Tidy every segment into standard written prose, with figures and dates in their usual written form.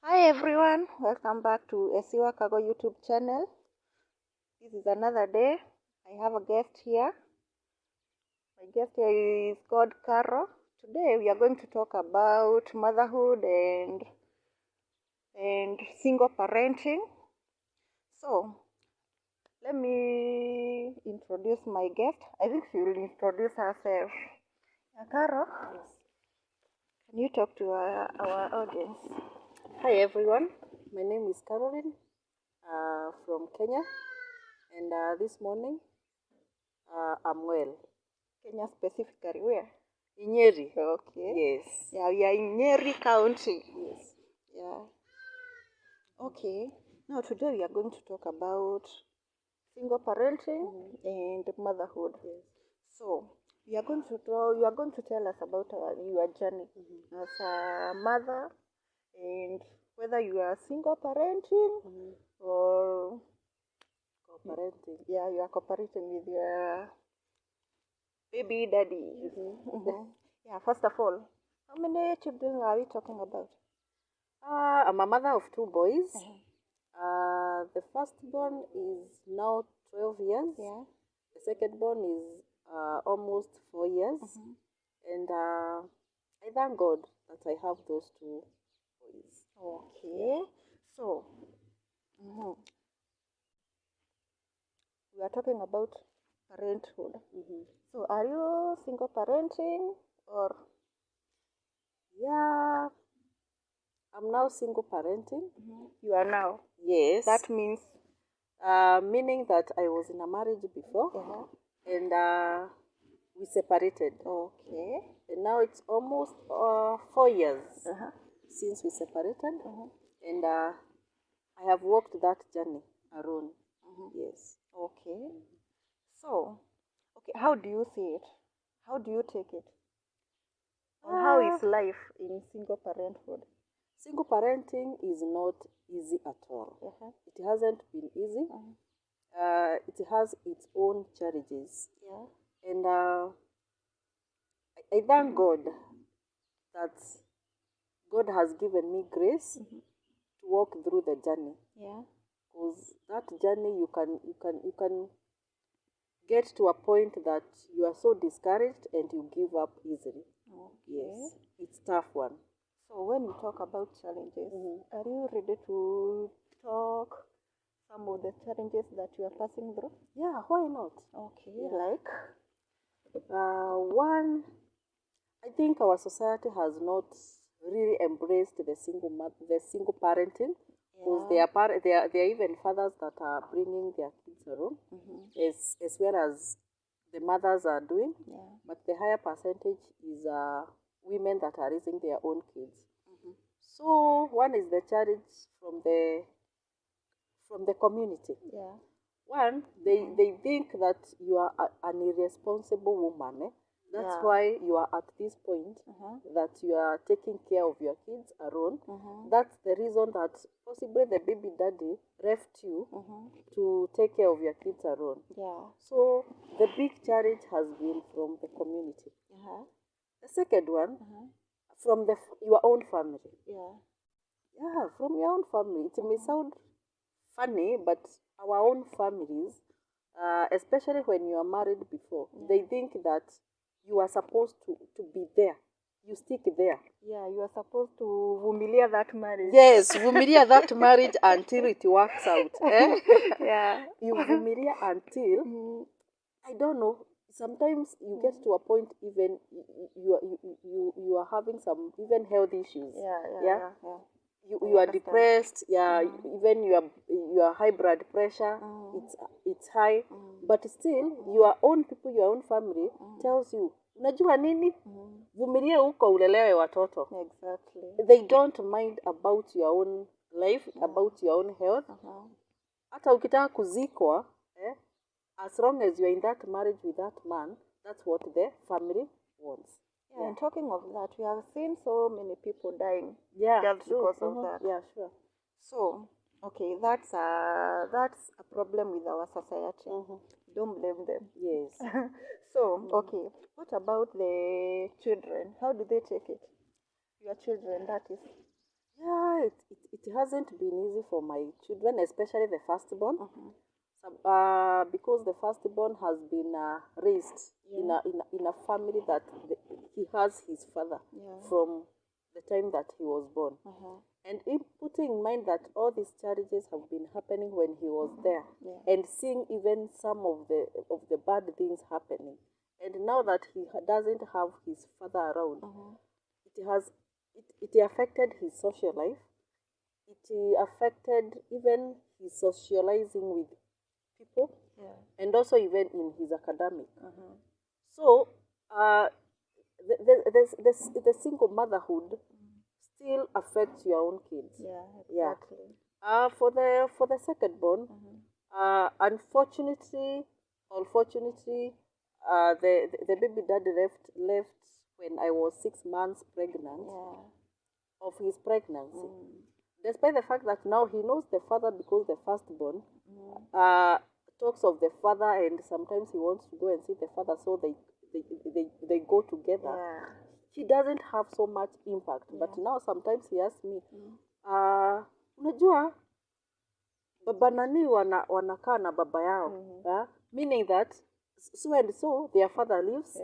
Hi everyone, welcome back to Esiwa Kago YouTube channel. This is another day. I have a guest here. My guest here is called Caro. Today we are going to talk about motherhood and single parenting. So let me introduce my guest. I think she will introduce herself. Caro, can you talk to our audience? Hi everyone, my name is Caroline from Kenya, and this morning I'm well. Kenya specifically where? In Nyeri. Okay. Yes. Yeah, we are in Nyeri County. Yes. Yeah. Okay. Now today we are going to talk about single parenting and motherhood. Yes. So you are going to tell us about your journey as a mother and whether you are single parenting or Co-parenting. yeah, you are cooperating with your baby daddy. Yeah, first of all, how many children are we talking about? I'm a mother of two boys. The firstborn is now 12 years. Yeah. The secondborn is almost 4 years. And I thank God that I have those two boys. Okay. So, we are talking about parenthood. So, are you single parenting or? Yeah, I'm now single parenting. You are now? Yes. That means? Meaning that I was in a marriage before and we separated. Okay. And now it's almost 4 years since we separated. And I have walked that journey alone. Yes. Okay. So, okay, how do you see it? How do you take it? Or how is life in single parenthood? Single parenting is not easy at all. It hasn't been easy. It has its own challenges. Yeah. And I thank God that God has given me grace to walk through the journey. Yeah. Because that journey you can get to a point that you are so discouraged and you give up easily. Yes. It's tough one. So when you talk about challenges, are you ready to talk some of the challenges that you are passing through? Yeah, why not? Okay, Yeah. like? One, I think our society has not really embraced the single parenting, because there are even fathers that are bringing their kids around, as well as the mothers are doing. But the higher percentage is women that are raising their own kids. So one is the challenge from the community. Yeah. One, they think that you are an irresponsible woman. That's why you are at this point that you are taking care of your kids alone. That's the reason that possibly the baby daddy left you to take care of your kids alone. Yeah. So the big challenge has been from the community. The second one, from your own family. Yeah, from your own family. It may sound funny, but our own families, especially when you are married before, they think that you are supposed to be there. You stick there. Yeah, you are supposed to vumilia that marriage. Yes, vumilia that marriage until it works out. Yeah. You vumilia until, I don't know, sometimes you get to a point even you are having some even health issues. Yeah. You are depressed, even your high blood pressure, it's high, but still your own people, your own family tells you, unajua nini, vumilia huko ulelewe watoto. Exactly. They don't mind about your own life, about your own health. Hata ukitaka kuzikwa, as long as you're in that marriage with that man, that's what the family wants. Yeah, and talking of that, we have seen so many people dying just true. because of that. Yeah, sure. So, okay, that's a problem with our society. Don't blame them. Yes. So, okay, what about the children? How do they take it? Your children, that is. Yeah, it it hasn't been easy for my children, especially the firstborn. Because the firstborn has been raised in a family that he has his father from the time that he was born. And in putting in mind that all these challenges have been happening when he was there, and seeing even some of the bad things happening, and now that he doesn't have his father around, it affected his social life. It affected even his socializing with people, and also even in his academic. So the single motherhood still affects your own kids. Exactly. For the second born, unfortunately, the baby daddy left when I was 6 months pregnant of his pregnancy. Despite the fact that now he knows the father because the firstborn talks of the father, and sometimes he wants to go and see the father, so they go together. He doesn't have so much impact, but now sometimes he asks me, unajua baba nani wanakaa na baba yao, meaning that so and so their father lives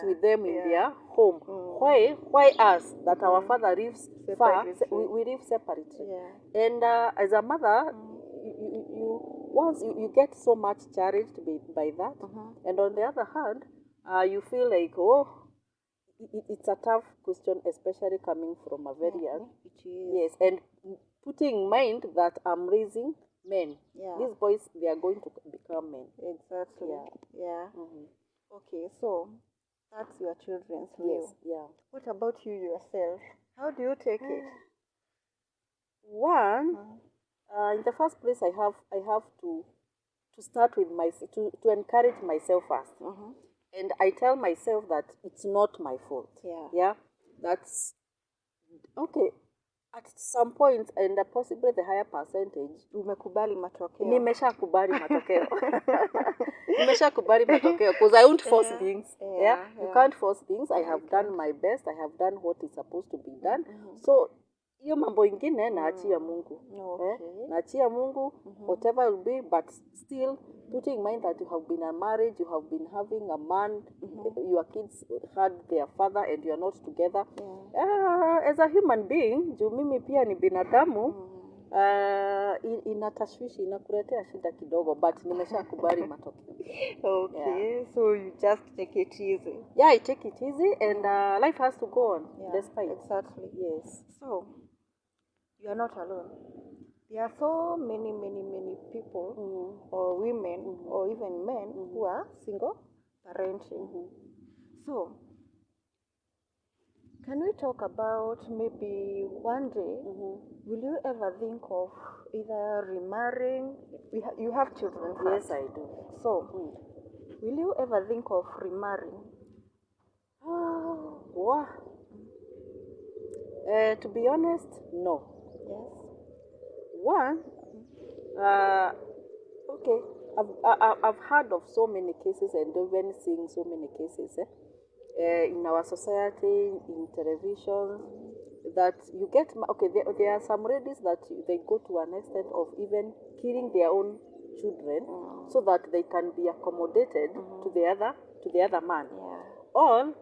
with them in their home. Why us that our father lives far, we live separately? And as a mother, you once you get so much challenged by that, and on the other hand, you feel like, oh, it's a tough question, especially coming from a very young. Yes, and putting in mind that I'm raising men. These boys, they are going to become men. Exactly. Okay, so that's your children's view. What about you yourself? How do you take it? One, in the first place, I have to start with to encourage myself first. And I tell myself that it's not my fault. That's okay. At some point, and possibly the higher percentage, umekubali matokeo. Nimeshakubali matokeo. Nimeshakubali matokeo, because I won't force things. You can't force things. I have done my best. I have done what is supposed to be done. So hiyo mambo ingine naachia Mungu. Naachia Mungu, whatever will be, but still putting in mind that you have been a marriage, you have been having a man, your kids had their father, and you are not together. As a human being, juu mimi pia ni binadamu, inatashwishi, inakuletea shida kidogo, but nimeshakubali matokeo. Okay, so you just take it easy. I take it easy, and life has to go on despite. Exactly. Yes. So you are not alone. There are so many people or women or even men who are single parenting. So can we talk about maybe one day, will you ever think of either remarrying? You have children first. Yes, I do. So will you ever think of remarrying? Wow. To be honest, no. Yes. One, okay, I've heard of so many cases, and even seeing so many cases in our society, in television, that you get, okay, there are some ladies that they go to an extent of even killing their own children so that they can be accommodated to the other man. Or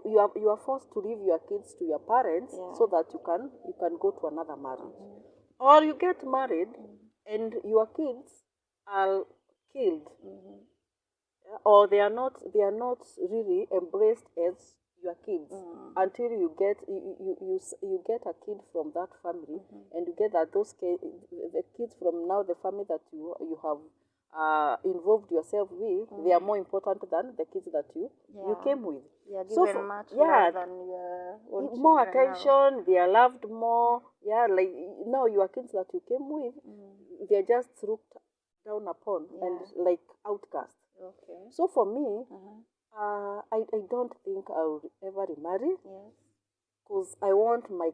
you are forced to leave your kids to your parents so that you can go to another marriage. Or you get married and your kids are killed, or they are not really embraced as your kids until you get you get a kid from that family, and you get that the kids from now the family that you have involved yourself with, they are more important than the kids that you came with. Given much love than your own more now. attention, they are loved more. Like now your kids that you came with, they are just looked down upon and like outcast. Okay. So for me, I don't think I'll ever remarry, because I want my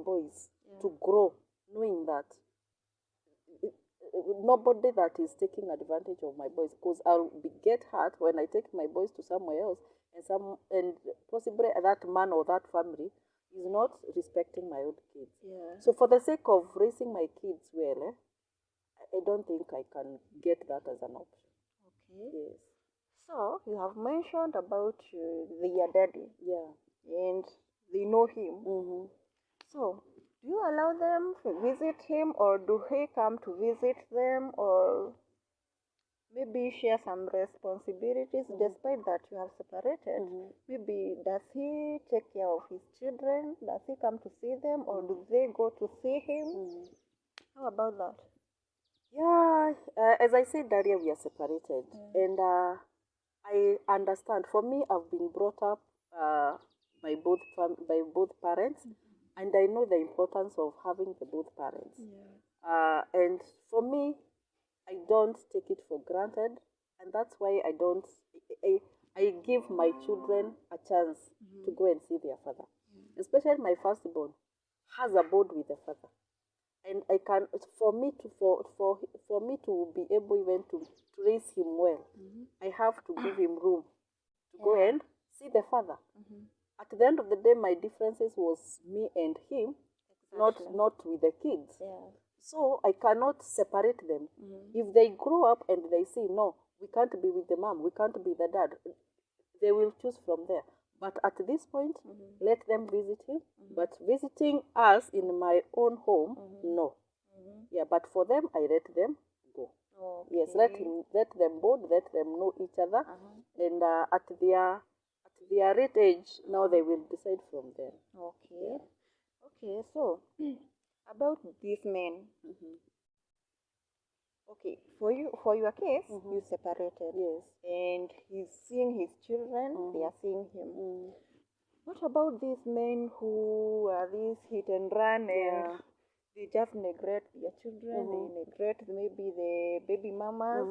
boys to grow knowing that nobody that is taking advantage of my boys, because I'll get hurt when I take my boys to somewhere else, and possibly that man or that family, is not respecting my own kids. Yeah. So for the sake of raising my kids well, I don't think I can get that as an option. Okay. Yes. So you have mentioned about their daddy. Yeah. And they know him. Mm-hmm. So do you allow them to visit him, or do he come to visit them, or maybe share some responsibilities despite that you have separated? Maybe does he take care of his children? Does he come to see them, or do they go to see him? How about that? Yeah, as I said earlier, we are separated, and I understand. For me, I've been brought up by by both parents, and I know the importance of having the both parents. And for me, I don't take it for granted, and that's why I don't. I, I give my children a chance to go and see their father, especially my firstborn has a bond with the father, and I can for me to be able even to raise him well, I have to give him room to go and see the father. At the end of the day, my differences was me and him, not with the kids. So I cannot separate them. If they grow up and they say no, we can't be with the mom, we can't be the dad, they will choose from there. But at this point, let them visit him. But visiting us in my own home, no. Yeah, but for them, I let them go. Okay. Yes, let them bond, let them know each other, and at their right age, now they will decide from there. Okay. Okay. So about these men. Okay, for your case, you separated. Yes. And he's seeing his children, they are seeing him. What about these men who are these hit and run and they just neglect their children, they neglect maybe the baby mamas?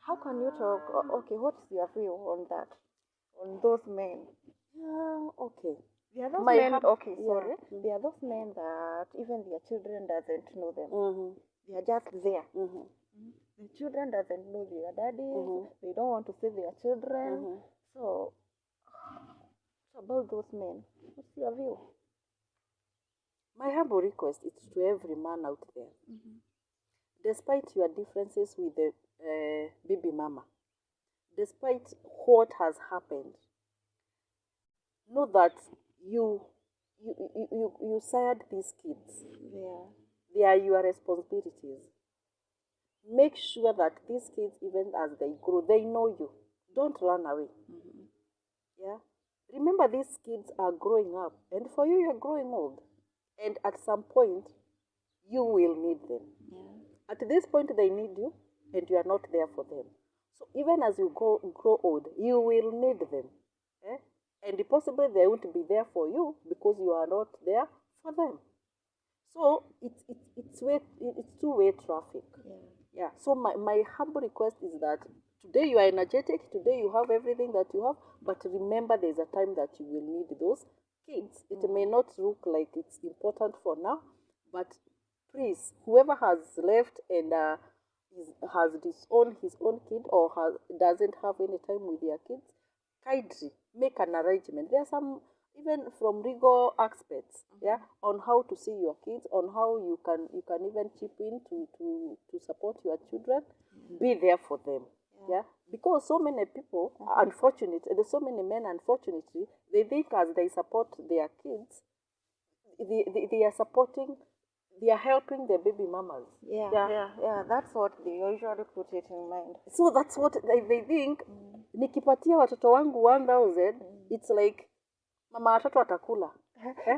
How can you talk? Okay, what's your view on that? On those men? Yeah, okay. There are those My men, hub- okay, yeah. sorry. There are those men that even their children doesn't know them. They are just there. The children doesn't know their daddies. They don't want to see their children. So, about those men, what's your view? My humble request is to every man out there. Despite your differences with the baby mama, despite what has happened, know that you sired these kids. Yeah. They are your responsibilities. Make sure that these kids, even as they grow, they know you. Don't run away. Yeah. Remember, these kids are growing up, and for you, you're growing old. And at some point, you will need them. At this point, they need you, and you are not there for them. So even as you grow old, you will need them. Eh? And possibly they won't be there for you because you are not there for them. So it's two-way traffic. Yeah. So my humble request is that today you are energetic, today you have everything that you have, but remember there's a time that you will need those kids. It may not look like it's important for now, but please, whoever has left and has disowned his own kid or doesn't have any time with their kids, kindly make an arrangement. There are some even from legal aspects, on how to see your kids, on how you can even chip in to support your children. Be there for them. Yeah, because so many people, unfortunately, there's so many men, unfortunately, they think as they support their kids, they are supporting, they are helping the baby mamas. Yeah. That's what they usually put it in mind. So that's what they think. Nikipatia watoto wangu 1000, it's like mama watoto atakula.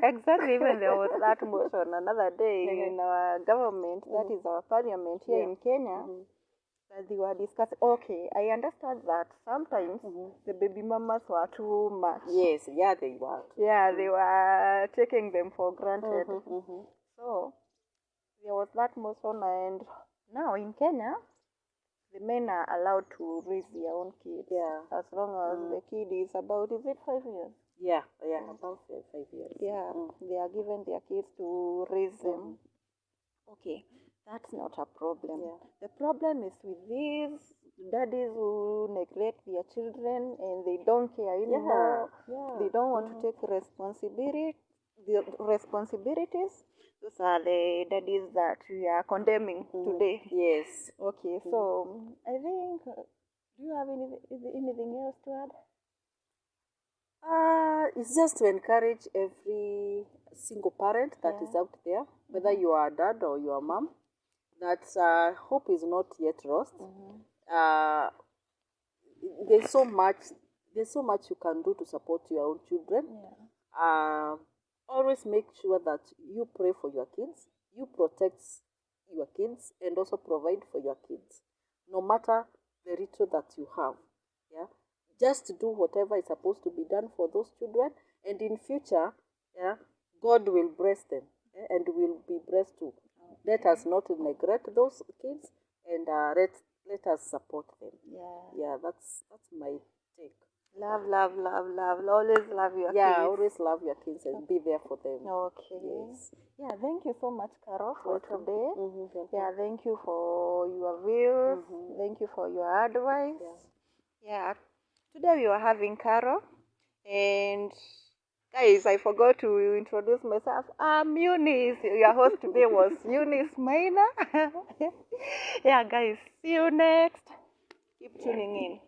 Exactly. Even there was that motion another day in our government, that is our parliament here in Kenya, that they were discussing. Okay, I understand that sometimes the baby mamas were too much. Yes, yeah, they were. Yeah, they were taking them for granted. So there was that motion, and now in Kenya, the men are allowed to raise their own kids. As long as the kid is about, is it 5 years? Yeah, about 5 years. Yeah, they are given their kids to raise them. Okay, that's not a problem. The problem is with these daddies who neglect their children and they don't care anymore. They don't want to take responsibilities. Those are the daddies that we are condemning today. Yes. Okay, so I think, do you have anything else to add? It's just to encourage every single parent that is out there, whether you are a dad or you are a mom, that hope is not yet lost. Uh, there's so much you can do to support your own children. Always make sure that you pray for your kids, you protect your kids, and also provide for your kids, no matter the little that you have. Yeah, just do whatever is supposed to be done for those children, and in future, God will bless them, and will be blessed too. Let us not neglect those kids, and let us support them. Yeah, that's my take. Love. Always love your kids. Always love your kids and be there for them. Okay. Yes. Yeah, thank you so much, Carol, for today. Yeah, thank you for your views. Thank you for your advice. Yeah. Today we were having Carol, and guys, I forgot to introduce myself. I'm Eunice. Your host today was Eunice Maina. Yeah, guys, see you next. Keep tuning in.